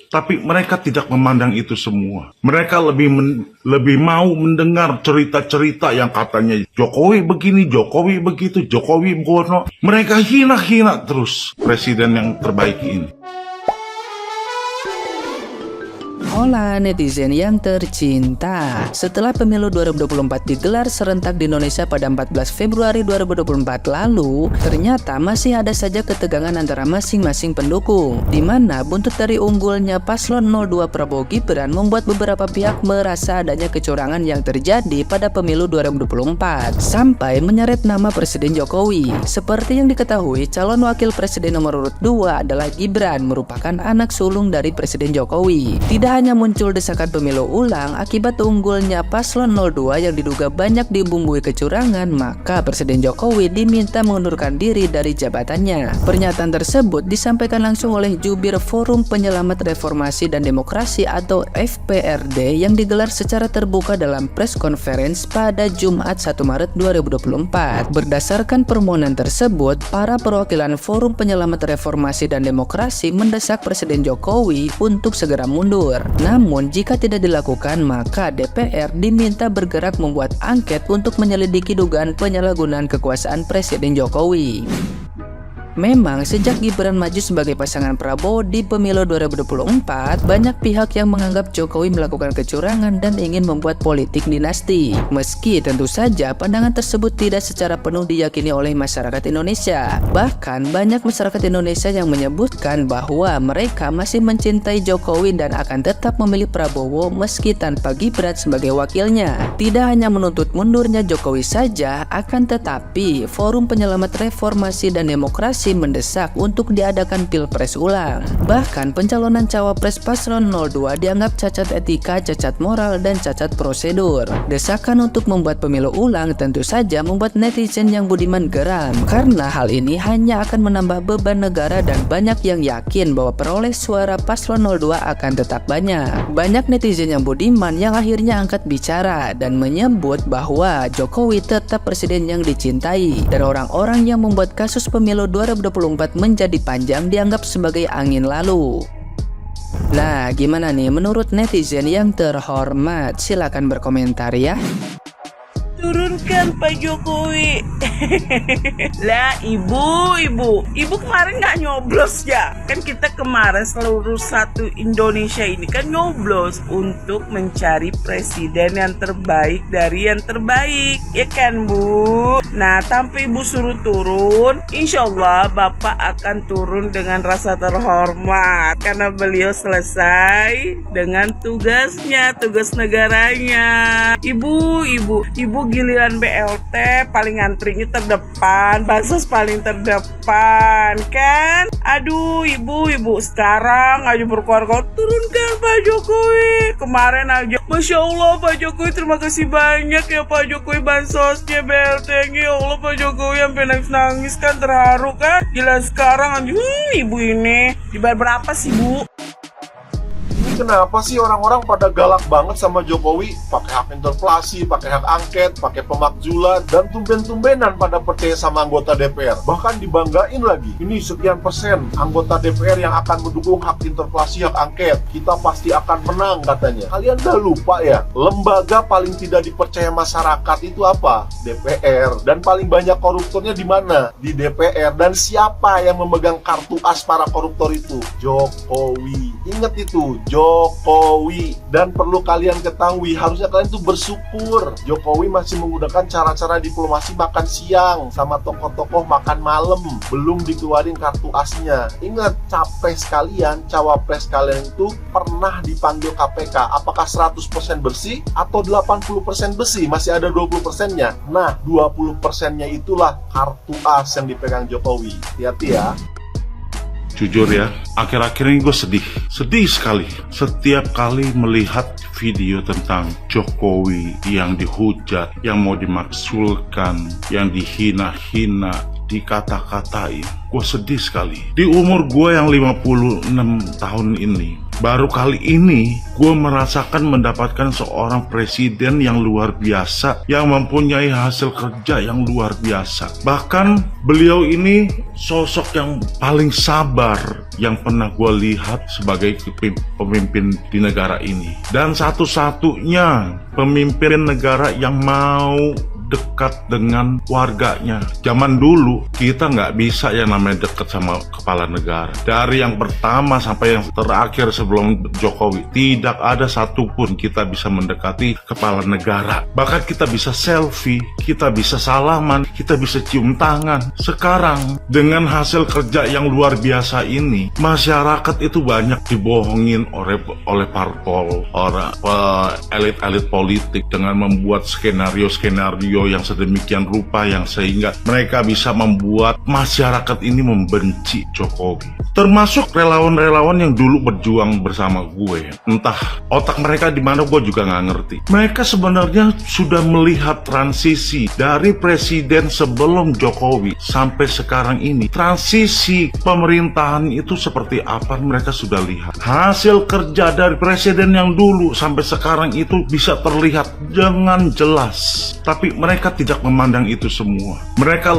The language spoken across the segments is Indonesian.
Tapi mereka tidak memandang itu semua. Mereka lebih mau mendengar cerita-cerita yang katanya Jokowi begini, Jokowi begitu, Jokowi bono. Mereka hina-hina terus presiden yang terbaik ini. Hola netizen yang tercinta. Setelah pemilu 2024 digelar serentak di Indonesia pada 14 Februari 2024 lalu, ternyata masih ada saja ketegangan antara masing-masing pendukung, di mana buntut dari unggulnya paslon 02 Prabowo Gibran membuat beberapa pihak merasa adanya kecurangan yang terjadi pada pemilu 2024 sampai menyeret nama Presiden Jokowi. Seperti yang diketahui, calon wakil presiden nomor urut 2 adalah Gibran, merupakan anak sulung dari Presiden Jokowi. Tidak hanya muncul desakan pemilu ulang akibat unggulnya paslon 02 yang diduga banyak dibumbui kecurangan, maka Presiden Jokowi diminta mengundurkan diri dari jabatannya. Pernyataan tersebut disampaikan langsung oleh jubir Forum Penyelamat Reformasi dan Demokrasi atau FPRD yang digelar secara terbuka dalam press conference pada Jumat 1 Maret 2024. Berdasarkan permohonan tersebut, para perwakilan Forum Penyelamat Reformasi dan Demokrasi mendesak Presiden Jokowi untuk segera mundur. Namun jika tidak dilakukan, maka DPR diminta bergerak membuat angket untuk menyelidiki dugaan penyalahgunaan kekuasaan Presiden Jokowi. Memang sejak Gibran maju sebagai pasangan Prabowo di pemilu 2024, banyak pihak yang menganggap Jokowi melakukan kecurangan dan ingin membuat politik dinasti. Meski tentu saja pandangan tersebut tidak secara penuh diyakini oleh masyarakat Indonesia. Bahkan banyak masyarakat Indonesia yang menyebutkan bahwa mereka masih mencintai Jokowi dan akan tetap memilih Prabowo meski tanpa Gibran sebagai wakilnya. Tidak hanya menuntut mundurnya Jokowi saja, akan tetapi Forum Penyelamat Reformasi dan Demokrasi mendesak untuk diadakan pilpres ulang. Bahkan pencalonan cawapres paslon 02 dianggap cacat etika, cacat moral, dan cacat prosedur. Desakan untuk membuat pemilu ulang tentu saja membuat netizen yang budiman geram, karena hal ini hanya akan menambah beban negara dan banyak yang yakin bahwa peroleh suara paslon 02 akan tetap banyak. Banyak netizen yang budiman yang akhirnya angkat bicara dan menyebut bahwa Jokowi tetap presiden yang dicintai, dan orang-orang yang membuat kasus pemilu 2024 menjadi panjang dianggap sebagai angin lalu. Nah, gimana nih menurut netizen yang terhormat? Silakan berkomentar ya. Turunkan Pak Jokowi. Lah ibu kemarin nggak nyoblos ya? Kan kita kemarin seluruh satu Indonesia ini kan nyoblos untuk mencari presiden yang terbaik dari yang terbaik, ya kan Bu? Nah, tanpa ibu suruh turun, insya Allah Bapak akan turun dengan rasa terhormat karena beliau selesai dengan tugasnya, tugas negaranya. Ibu giliran BLT paling antrinya terdepan, bansos paling terdepan kan? Aduh ibu sekarang aja berkuar-kuar turunkan Pak Jokowi. Kemarin aja Masya Allah Pak Jokowi, terima kasih banyak ya Pak Jokowi, bansosnya, BLT-nya. Ya Allah Pak Jokowi sampai nangis kan, terharu kan. Gila sekarang ibu ini dibayar berapa sih Bu? Kenapa sih orang-orang pada galak banget sama Jokowi? Pakai hak interpelasi, pakai hak angket, pakai pemakzulan, dan tumben-tumbenan pada percaya sama anggota DPR. Bahkan dibanggain lagi, ini sekian persen anggota DPR yang akan mendukung hak interpelasi, hak angket. Kita pasti akan menang katanya. Kalian udah lupa ya, lembaga paling tidak dipercaya masyarakat itu apa? DPR. Dan paling banyak koruptornya di mana? Di DPR. Dan siapa yang memegang kartu as para koruptor itu? Jokowi. Ingat itu, Jokowi. Dan perlu kalian ketahui, harusnya kalian tuh bersyukur Jokowi masih menggunakan cara-cara diplomasi makan siang sama tokoh-tokoh makan malam, belum dikeluarin kartu asnya. Ingat, capres kalian, cawapres kalian itu pernah dipanggil KPK. Apakah 100% bersih atau 80% bersih? Masih ada 20%-nya. Nah, 20%-nya itulah kartu as yang dipegang Jokowi. Hati-hati ya. Jujur ya, akhir-akhir ini gue sedih sekali setiap kali melihat video tentang Jokowi yang dihujat, yang mau dimaksulkan, yang dihina-hina, dikata-katain. Gue sedih sekali. Di umur gue yang 56 tahun ini, baru kali ini gue merasakan mendapatkan seorang presiden yang luar biasa, yang mempunyai hasil kerja yang luar biasa. Bahkan beliau ini sosok yang paling sabar yang pernah gue lihat sebagai pemimpin di negara ini. Dan satu-satunya pemimpin negara yang mau dekat dengan warganya. Zaman dulu kita nggak bisa yang namanya dekat sama kepala negara. Dari yang pertama sampai yang terakhir sebelum Jokowi, tidak ada satupun kita bisa mendekati kepala negara. Bahkan kita bisa selfie, kita bisa salaman, kita bisa cium tangan. Sekarang dengan hasil kerja yang luar biasa ini, masyarakat itu banyak dibohongin oleh parpol, elit-elit politik dengan membuat skenario yang sedemikian rupa yang sehingga mereka bisa membuat masyarakat ini membenci Jokowi. Termasuk relawan-relawan yang dulu berjuang bersama gue. Entah otak mereka di mana gue juga nggak ngerti. Mereka sebenarnya sudah melihat transisi dari presiden sebelum Jokowi sampai sekarang ini. Transisi pemerintahan itu seperti apa mereka sudah lihat. Hasil kerja dari presiden yang dulu sampai sekarang itu bisa terlihat dengan jelas. Tapi mereka tidak memandang itu semua. Mereka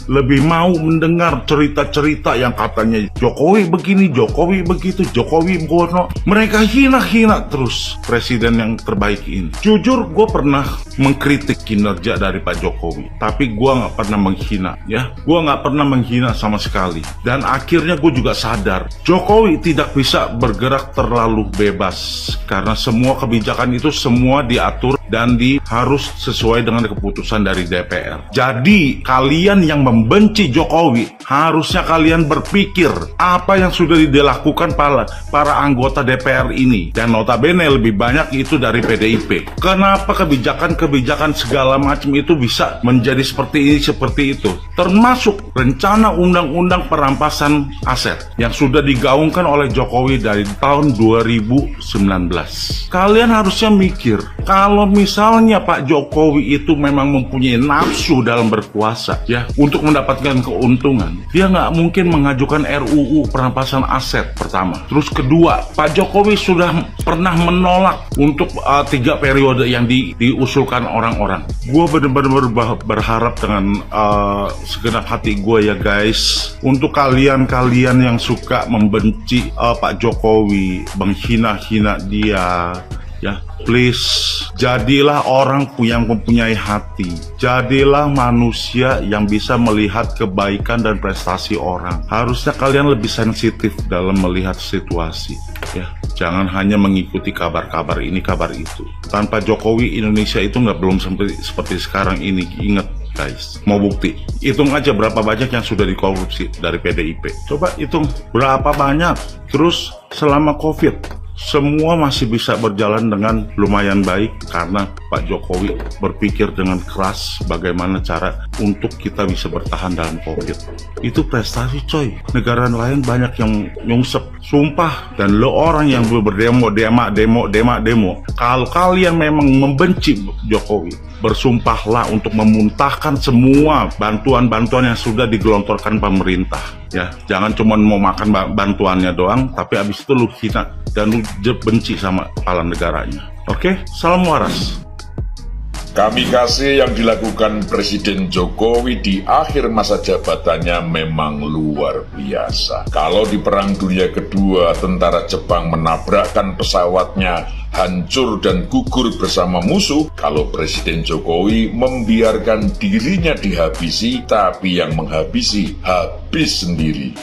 lebih mau mendengar cerita-cerita yang katanya Jokowi begini, Jokowi begitu, Jokowi gono. Mereka hina-hina terus presiden yang terbaik ini. Jujur, gue pernah mengkritik kinerja dari Pak Jokowi, tapi gue nggak pernah menghina, ya. Gue nggak pernah menghina sama sekali. Dan akhirnya gue juga sadar, Jokowi tidak bisa bergerak terlalu bebas karena semua kebijakan itu semua diatur dan harus sesuai dengan keputusan dari DPR. Jadi kalian yang membenci Jokowi, harusnya kalian berpikir apa yang sudah dilakukan para anggota DPR ini. Dan notabene lebih banyak itu dari PDIP. Kenapa kebijakan segala macam itu bisa menjadi seperti ini, seperti itu. Termasuk rencana undang-undang perampasan aset yang sudah digaungkan oleh Jokowi dari tahun 2019. Kalian harusnya mikir, kalau misalnya Pak Jokowi itu memang mempunyai nafsu dalam berkuasa, ya, untuk mendapatkan keuntungan, dia nggak mungkin mengajukan RUU perampasan aset pertama. Terus kedua, Pak Jokowi sudah pernah menolak untuk 3 periode yang diusulkan orang-orang. Gue benar-benar berharap dengan segenap hati gue, ya guys, untuk kalian yang suka membenci Pak Jokowi, menghina-hina dia, ya, please, jadilah orang yang mempunyai hati. Jadilah manusia yang bisa melihat kebaikan dan prestasi orang. Harusnya kalian lebih sensitif dalam melihat situasi, ya. Jangan hanya mengikuti kabar-kabar ini, kabar itu. Tanpa Jokowi, Indonesia itu belum seperti sekarang ini. Ingat, guys, mau bukti, hitung aja berapa banyak yang sudah dikorupsi dari PDIP. Coba hitung berapa banyak. Terus selama COVID, semua masih bisa berjalan dengan lumayan baik karena Pak Jokowi berpikir dengan keras bagaimana cara untuk kita bisa bertahan dalam COVID. Itu prestasi, coy. Negara lain banyak yang nyungsep, sumpah. Dan lo orang yang berdemo, demo. Kalau kalian memang membenci Jokowi, bersumpahlah untuk memuntahkan semua bantuan-bantuan yang sudah digelontorkan pemerintah, ya. Jangan cuma mau makan bantuannya doang, tapi abis itu lu hina dan lu benci sama kepala negaranya. Oke, salam waras. Kamikase yang dilakukan Presiden Jokowi di akhir masa jabatannya memang luar biasa. Kalau di Perang Dunia Kedua, tentara Jepang menabrakkan pesawatnya, hancur dan gugur bersama musuh, kalau Presiden Jokowi membiarkan dirinya dihabisi, tapi yang menghabisi habis sendiri.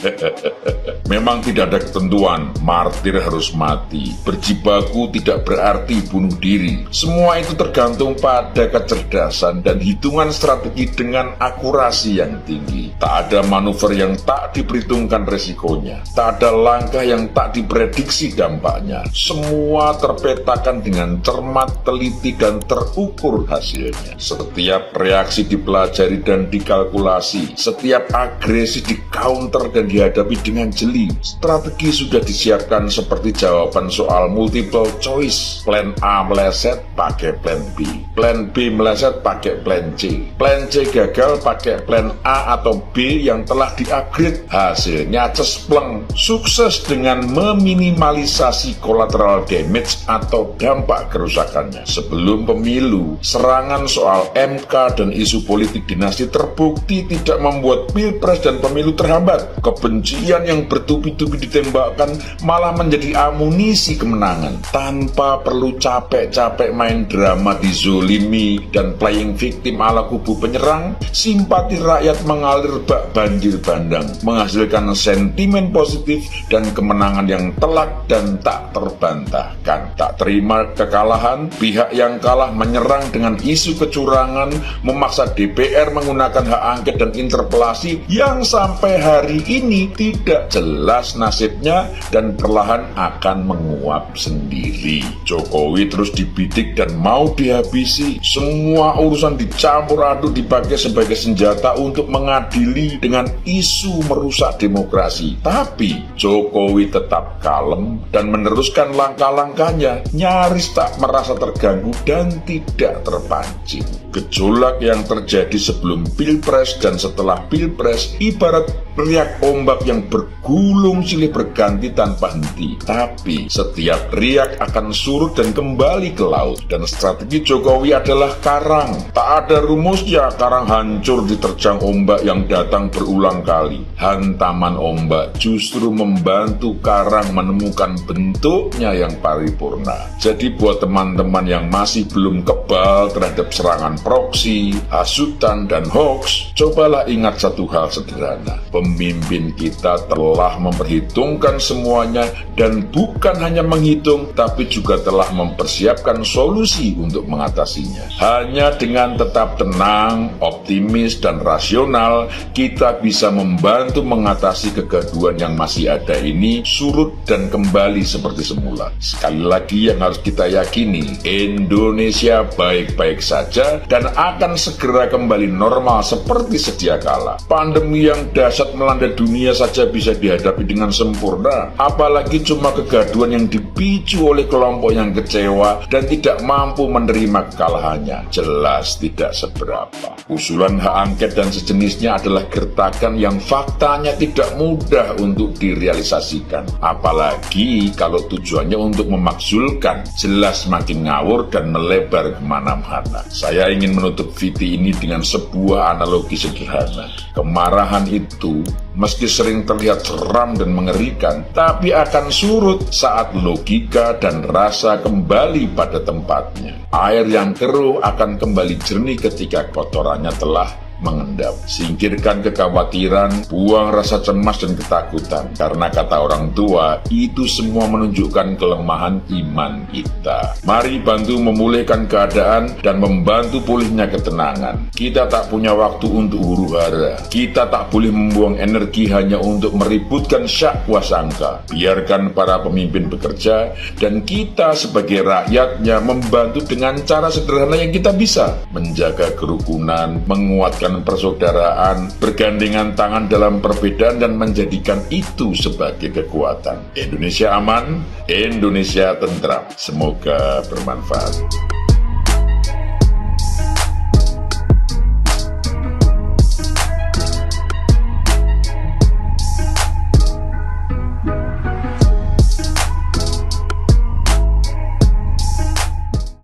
Memang tidak ada ketentuan, martir harus mati. Berjibaku tidak berarti bunuh diri. Semua itu tergantung pada kecerdasan dan hitungan strategi dengan akurasi yang tinggi. Tak ada manuver yang tak diperhitungkan resikonya. Tak ada langkah yang tak diprediksi dampaknya. Semua terpetakan dengan cermat, teliti, dan terukur hasilnya. Setiap reaksi dipelajari dan dikalkulasi. Setiap agresi di-counter dan dihadapi dengan jeli. Strategi sudah disiapkan seperti jawaban soal multiple choice. Plan A meleset, pakai plan B. Plan B meleset, pakai plan C. Plan C gagal, pakai plan A atau B yang telah di-upgrade. Hasilnya cespleng. Sukses dengan meminimalisasi collateral damage atau dampak kerusakannya. Sebelum pemilu pemilu, serangan soal MK dan isu politik dinasti terbukti tidak membuat Pilpres dan pemilu terhambat. Kebencian yang bertubi-tubi ditembakkan malah menjadi amunisi kemenangan. Tanpa perlu capek-capek main drama dizolimi dan playing victim ala kubu penyerang, simpati rakyat mengalir bak banjir bandang, menghasilkan sentimen positif dan kemenangan yang telak dan tak terbantahkan. Tak terima kekalahan, pihak yang kalah menyerang dengan isu kecurangan, memaksa DPR menggunakan hak angket dan interpelasi yang sampai hari ini tidak jelas nasibnya dan perlahan akan menguap sendiri. Jokowi terus dibidik dan mau dihabisi. Semua urusan dicampur aduk dipakai sebagai senjata untuk mengadili dengan isu merusak demokrasi. Tapi Jokowi tetap kalem dan meneruskan langkah-langkahnya, nyaris tak merasa terganggu dan tidak terpancing. Gejolak yang terjadi sebelum Pilpres dan setelah Pilpres ibarat riak ombak yang bergulung silih berganti tanpa henti. Tapi setiap riak akan surut dan kembali ke laut. Dan strategi Jokowi adalah karang. Tak ada rumusnya, karang hancur diterjang ombak yang datang berulang kali. Hantaman ombak justru membantu karang menemukan bentuknya yang paripurna. Jadi buat teman-teman yang masih belum kebal terhadap serangan proksi, hasutan, dan hoax, cobalah ingat satu hal sederhana. Pemimpin kita telah memperhitungkan semuanya dan bukan hanya menghitung, tapi juga telah mempersiapkan solusi untuk mengatasinya. Hanya dengan tetap tenang, optimis, dan rasional, kita bisa membantu mengatasi kegaduhan yang masih ada ini surut dan kembali seperti semula. Sekali lagi yang harus kita yakini, Indonesia baik-baik saja dan akan segera kembali normal seperti sedia kala. Pandemi yang dahsyat melanda dunia saja bisa dihadapi dengan sempurna, apalagi cuma kegaduhan yang dipicu oleh kelompok yang kecewa dan tidak mampu menerima kekalahannya. Jelas tidak seberapa. Usulan hak angket dan sejenisnya adalah gertakan yang faktanya tidak mudah untuk direalisasikan, apalagi kalau tujuannya untuk memakzulkan, jelas makin ngawur dan melebar kemana-mana. Saya ingin menutup video ini dengan sebuah analogi sederhana. Kemarahan itu meski sering terlihat seram dan mengerikan, tapi akan surut saat logika dan rasa kembali pada tempatnya. Air yang keruh akan kembali jernih ketika kotorannya telah mengendap. Singkirkan kekhawatiran, buang rasa cemas dan ketakutan, karena kata orang tua, itu semua menunjukkan kelemahan iman kita. Mari bantu memulihkan keadaan dan membantu pulihnya ketenangan. Kita tak punya waktu untuk huru-hara. Kita tak boleh membuang energi hanya untuk meributkan syak wasangka. Biarkan para pemimpin bekerja dan kita sebagai rakyatnya membantu dengan cara sederhana yang kita bisa. Menjaga kerukunan, menguatkan persaudaraan, bergandengan tangan dalam perbedaan dan menjadikan itu sebagai kekuatan. Indonesia aman, Indonesia tentram. Semoga bermanfaat.